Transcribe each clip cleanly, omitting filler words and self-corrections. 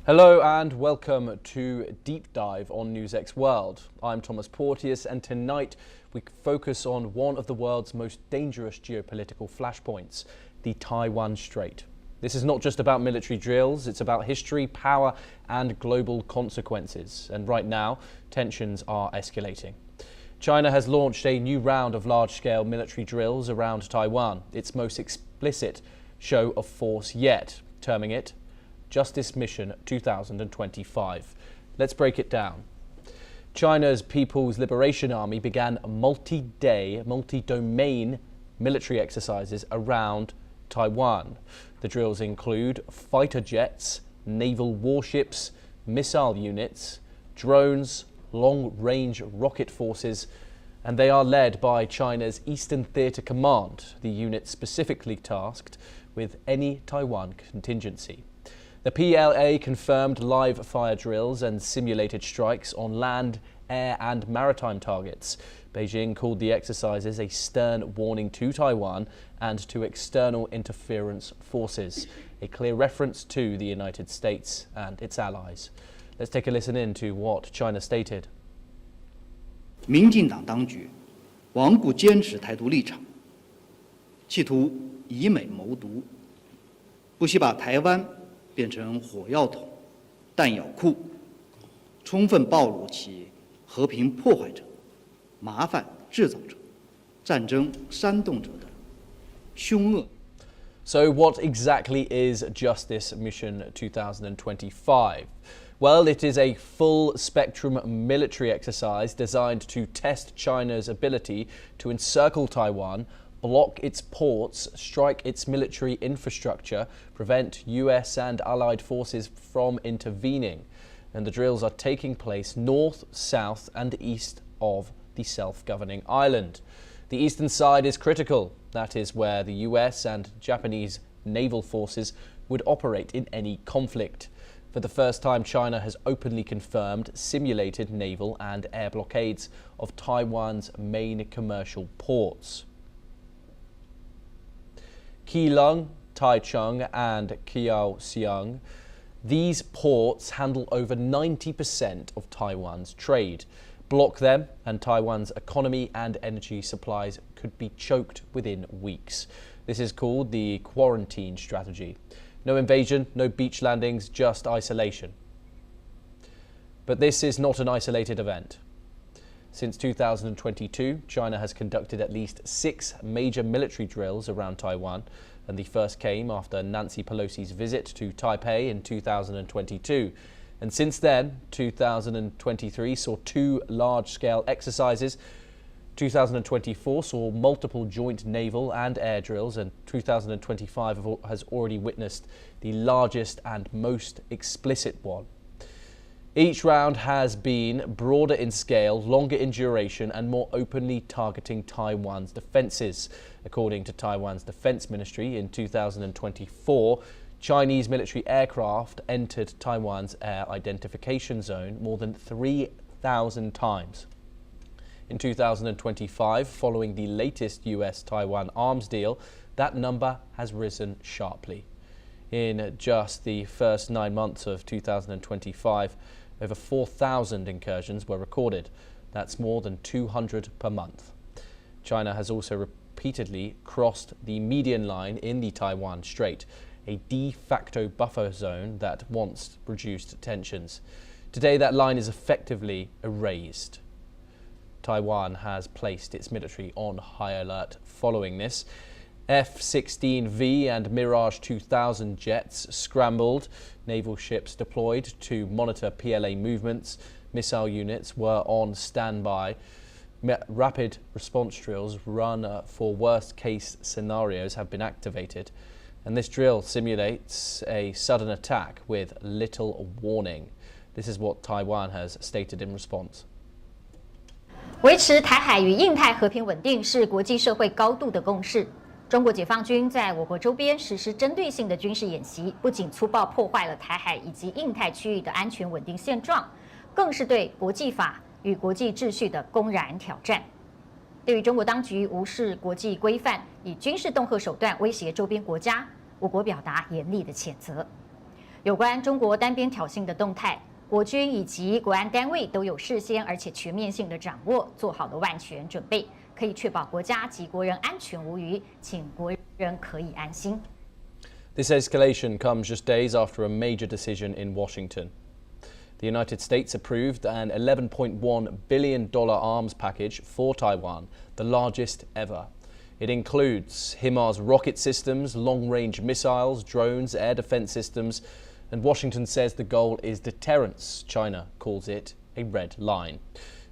Hello and welcome to Deep Dive on NewsX World. I'm Thomas Porteous, and tonight we focus on one of the world's most dangerous geopolitical flashpoints, the Taiwan Strait. This is not just about military drills, it's about history, power and global consequences. And right now, tensions are escalating. China has launched a new round of large-scale military drills around Taiwan, its most explicit show of force yet, terming it Justice Mission 2025. Let's break it down. China's People's Liberation Army began multi-day, multi-domain military exercises around Taiwan. The drills include fighter jets, naval warships, missile units, drones, long-range rocket forces, and they are led by China's Eastern Theater Command, the unit specifically tasked with any Taiwan contingency. The PLA confirmed live fire drills and simulated strikes on land, air and maritime targets. Beijing called the exercises a stern warning to Taiwan and to external interference forces, a clear reference to the United States and its allies. Let's take a listen in to what China stated. 民进党当局顽固坚持台独立场，企图以美谋独，不惜把台湾变成火药桶、弹药库，充分暴露其和平破坏者、麻烦制造者、战争煽动者的凶恶。 So what exactly is Justice Mission 2025? Well, it is a full-spectrum military exercise designed to test China's ability to encircle Taiwan, block its ports, strike its military infrastructure, prevent US and allied forces from intervening. And the drills are taking place north, south and east of the self-governing island. The eastern side is critical. That is where the US and Japanese naval forces would operate in any conflict. For the first time, China has openly confirmed simulated naval and air blockades of Taiwan's main commercial ports. Keelung, Taichung and Kaohsiung. These ports handle over 90% of Taiwan's trade. Block them and Taiwan's economy and energy supplies could be choked within weeks. This is called the quarantine strategy. No invasion, no beach landings, just isolation. But this is not an isolated event. Since 2022, China has conducted at least 6 major military drills around Taiwan, and the first came after Nancy Pelosi's visit to Taipei in 2022. And since then, 2023 saw 2 large-scale exercises. 2024 saw multiple joint naval and air drills, and 2025 has already witnessed the largest and most explicit one. Each round has been broader in scale, longer in duration and more openly targeting Taiwan's defences. According to Taiwan's Defence Ministry, in 2024, Chinese military aircraft entered Taiwan's air identification zone more than 3,000 times. In 2025, following the latest US-Taiwan arms deal, that number has risen sharply. In just the first 9 months of 2025, over 4,000 incursions were recorded. That's more than 200 per month. China has also repeatedly crossed the median line in the Taiwan Strait, a de facto buffer zone that once reduced tensions. Today, that line is effectively erased. Taiwan has placed its military on high alert following this. F-16V and Mirage 2000 jets scrambled, naval ships deployed to monitor PLA movements, missile units were on standby, rapid response drills run for worst-case scenarios have been activated, and this drill simulates a sudden attack with little warning. This is what Taiwan has stated in response. 维持台海与印太和平稳定是国际社会高度的共识。中国解放军在我国周边实施针对性的军事演习，不仅粗暴破坏了台海以及印太区域的安全稳定现状，更是对国际法与国际秩序的公然挑战。对于中国当局无视国际规范，以军事恫吓手段威胁周边国家，我国表达严厉的谴责。有关中国单边挑衅的动态，国军以及国安单位都有事先而且全面性的掌握，做好了万全准备，可以确保国家及国人安全无虞，请国人可以安心。This escalation comes just days after a major decision in Washington. The United States approved an $11.1 billion arms package for Taiwan, the largest ever. It includes HIMARS rocket systems, long-range missiles, drones, air defense systems, and Washington says the goal is deterrence. China calls it a red line.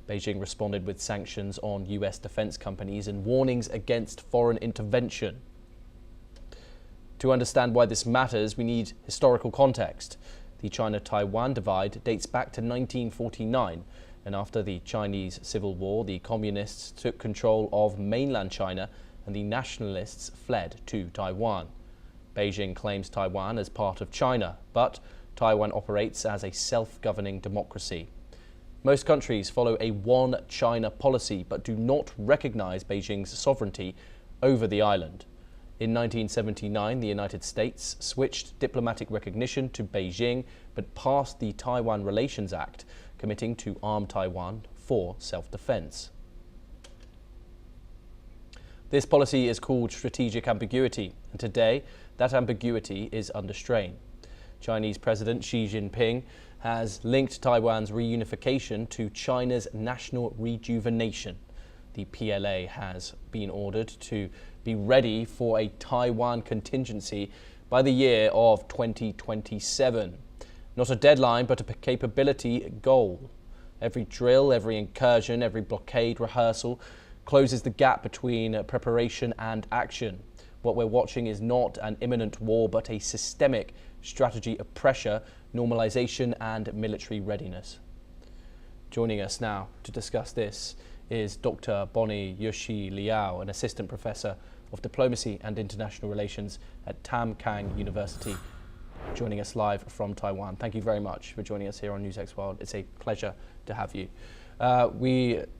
Beijing responded with sanctions on US defense companies and warnings against foreign intervention. To understand why this matters, we need historical context. The China-Taiwan divide dates back to 1949, and after the Chinese Civil War, the communists took control of mainland China and the nationalists fled to Taiwan. Beijing claims Taiwan as part of China, but Taiwan operates as a self-governing democracy. Most countries follow a one China policy but do not recognize Beijing's sovereignty over the island. In 1979, the United States switched diplomatic recognition to Beijing but passed the Taiwan Relations Act, committing to arm Taiwan for self-defense. This policy is called strategic ambiguity, and today that ambiguity is under strain. Chinese President Xi Jinping has linked Taiwan's reunification to China's national rejuvenation. The PLA has been ordered to be ready for a Taiwan contingency by the year of 2027. Not a deadline, but a capability goal. Every drill, every incursion, every blockade rehearsal closes the gap between preparation and action. What we're watching is not an imminent war, but a systemic strategy of pressure, normalization, and military readiness. Joining us now to discuss this is Dr. Bonnie Yoshi Liao, an assistant professor of diplomacy and international relations at Tam Kang University, joining us live from Taiwan. Thank you very much for joining us here on NewsX World. It's a pleasure to have you.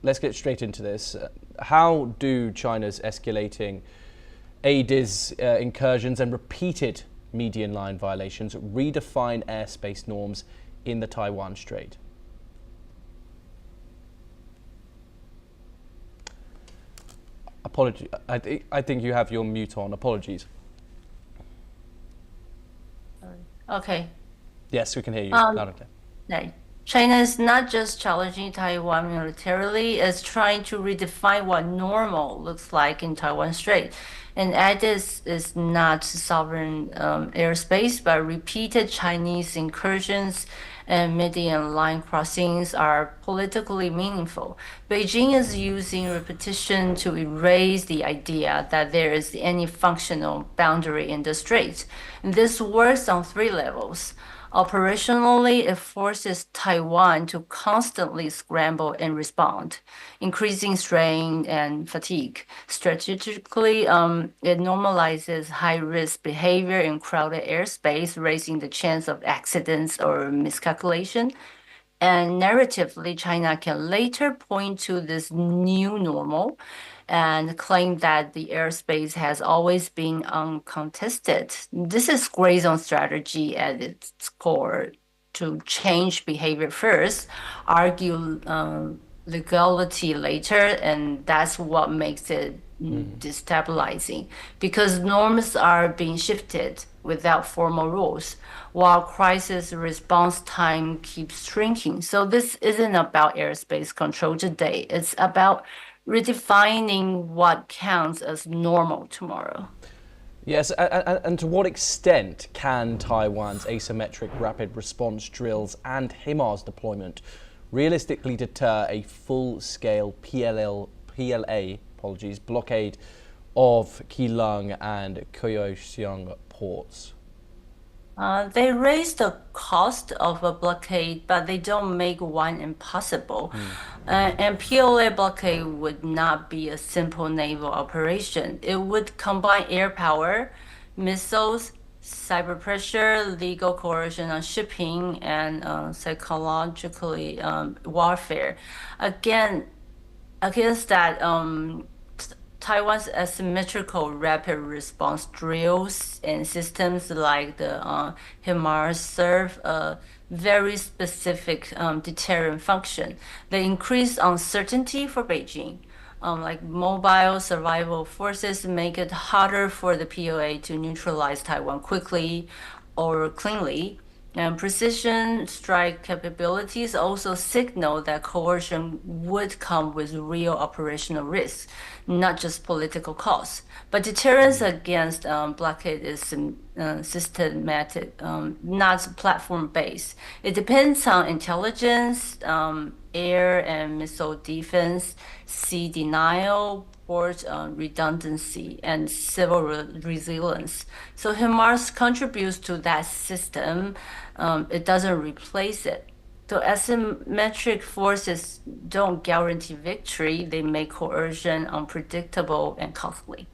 Let's get straight into this. How do China's escalating ADIS incursions and repeated median line violations redefine airspace norms in the Taiwan Strait? Apology. I think you have your mute on. Apologies. Okay. Yes, we can hear you loud and clear. Right. China is not just challenging Taiwan militarily, it's trying to redefine what normal looks like in Taiwan Strait. And ADIS is not sovereign airspace, but repeated Chinese incursions and median line crossings are politically meaningful. Beijing is using repetition to erase the idea that there is any functional boundary in the strait. This works on three levels. Operationally, it forces Taiwan to constantly scramble and respond, increasing strain and fatigue. Strategically, it normalizes high-risk behavior in crowded airspace, raising the chance of accidents or miscalculation. And narratively, China can later point to this new normal and claim that the airspace has always been uncontested. This is gray zone strategy at its core, to change behavior first, argue legality later, and that's what makes it destabilizing, because norms are being shifted without formal rules, while crisis response time keeps shrinking. So this isn't about airspace control today. It's about redefining what counts as normal tomorrow. Yes, and to what extent can Taiwan's asymmetric rapid response drills and HIMARS deployment realistically deter a full-scale PLA blockade of Keelung and Kaohsiung ports? They raise the cost of a blockade, but they don't make one impossible. And PLA blockade would not be a simple naval operation. It would combine air power, missiles, cyber pressure, legal coercion on shipping, and psychologically warfare. Again, against that, Taiwan's asymmetrical rapid response drills and systems like the HIMARS serve a very specific deterrent function. They increase uncertainty for Beijing. Like mobile survival forces make it harder for the PLA to neutralize Taiwan quickly or cleanly. And precision strike capabilities also signal that coercion would come with real operational risks, not just political costs. But deterrence against blockade is systematic, not platform-based. It depends on intelligence, air and missile defense, sea denial, port redundancy, and civil resilience. So HIMARS contributes to that system. It doesn't replace it. So asymmetric forces don't guarantee victory. They make coercion unpredictable and costly.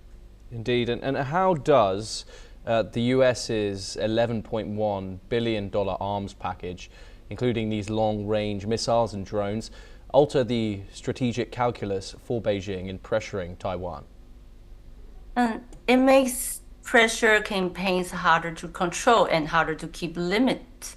Indeed. And how does the US's $11.1 billion arms package, including these long-range missiles and drones, alter the strategic calculus for Beijing in pressuring Taiwan? It makes pressure campaigns harder to control and harder to keep limit.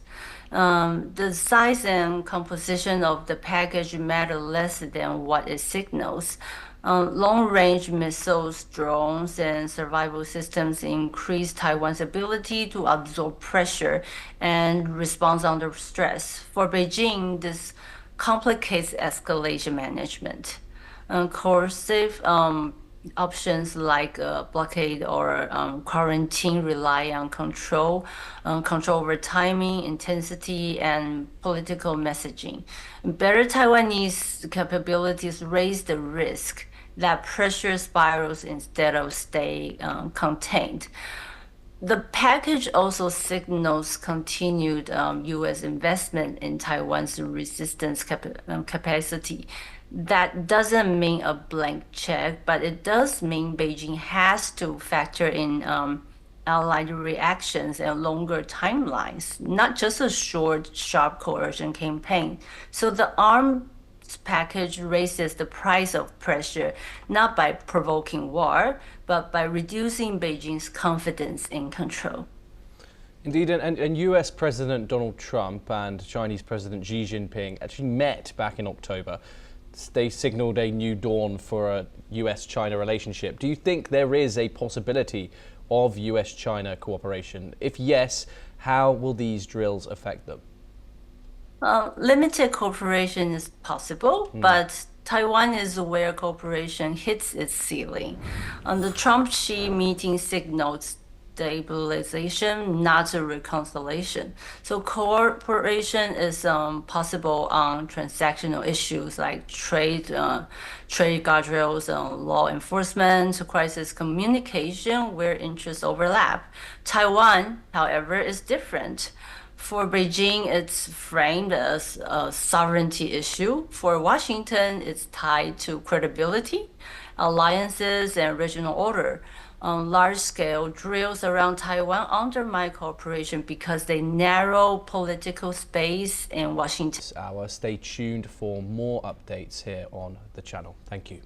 The size and composition of the package matter less than what it signals. Long-range missiles, drones, and survival systems increase Taiwan's ability to absorb pressure and respond under stress. For Beijing, this complicates escalation management. Coercive options like blockade or quarantine rely on control over timing, intensity, and political messaging. Better Taiwanese capabilities raise the risk that pressure spirals instead of stay contained. The package also signals continued U.S. investment in Taiwan's resistance capacity. That doesn't mean a blank check, but it does mean Beijing has to factor in allied reactions and longer timelines, not just a short, sharp coercion campaign. So the arms package raises the price of pressure, not by provoking war, but by reducing Beijing's confidence in control. Indeed, and US President Donald Trump and Chinese President Xi Jinping actually met back in October. They signaled a new dawn for a US-China relationship. Do you think there is a possibility of US-China cooperation? If yes, how will these drills affect them? Limited cooperation is possible, but Taiwan is where cooperation hits its ceiling. The Trump-Xi meeting signaled stabilization, not a reconciliation. So cooperation is possible on transactional issues like trade guardrails, law enforcement, crisis communication, where interests overlap. Taiwan, however, is different. For Beijing, it's framed as a sovereignty issue. For Washington, it's tied to credibility, alliances, and regional order. Large-scale drills around Taiwan undermine cooperation because they narrow political space in Washington. This hour, stay tuned for more updates here on the channel. Thank you.